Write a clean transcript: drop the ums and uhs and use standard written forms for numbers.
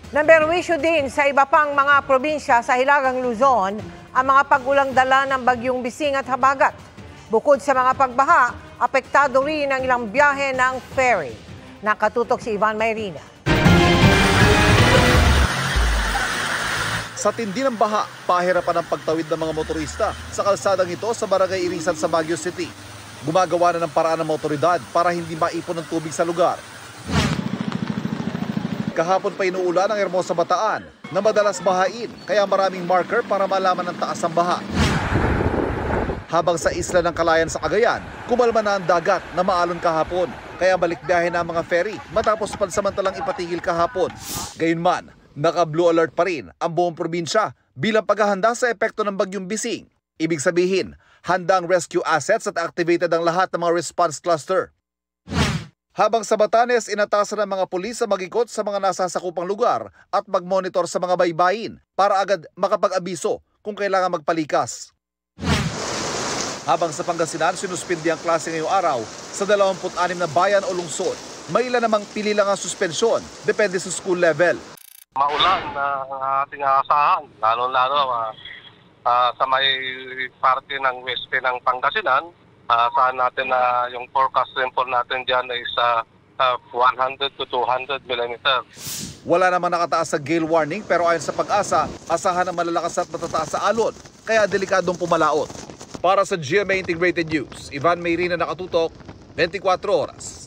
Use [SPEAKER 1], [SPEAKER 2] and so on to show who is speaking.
[SPEAKER 1] Naberwisyo din sa iba pang mga probinsya sa Hilagang Luzon ang mga pag-ulang dala ng bagyong Bising at Habagat. Bukod sa mga pagbaha, apektado rin ang ilang biyahe ng ferry. Nakatutok si Ivan Mayrina.
[SPEAKER 2] Sa tindi ng baha, pahirapan ang pagtawid ng mga motorista sa kalsadang ito sa Barangay Irisan sa Baguio City. Gumagawa na ng paraan ng otoridad para hindi maipon ng tubig sa lugar. Kahapon pa inuulan ang Hermosa Bataan na madalas bahain, kaya maraming marker para malaman ang taas ng baha. Habang sa isla ng Kalayan sa Cagayan, kumalma na ang dagat na maalon kahapon, kaya balik biyahe na ang mga ferry matapos pansamantalang ipatigil kahapon. Gayunman, naka-blue alert pa rin ang buong probinsya bilang paghahanda sa epekto ng bagyong Bising. Ibig sabihin, handa ang rescue assets at activated ang lahat ng mga response cluster. Habang sa Batanes, inatasan ng mga pulis sa mag-ikot sa mga nasasakupang lugar at mag-monitor sa mga baybayin para agad makapag-abiso kung kailangan magpalikas. Habang sa Pangasinan, sinuspindi ang klase ngayong araw sa 26 na bayan o lungsod. May ilan namang pili lang ang suspensyon, depende sa school level.
[SPEAKER 3] Maulan na ating aasahan, lalo-lalo sa may parte ng weste ng Pangasinan. Saan natin na yung forecast rainfall natin dyan is 100 to 200 mm.
[SPEAKER 2] Wala naman nakataas sa gale warning pero ayon sa Pag-asa, asahan ng malalakas at matataas sa alon, kaya delikadong pumalaot. Para sa GMA Integrated News, Ivan Mayrina, nakatutok, 24 oras.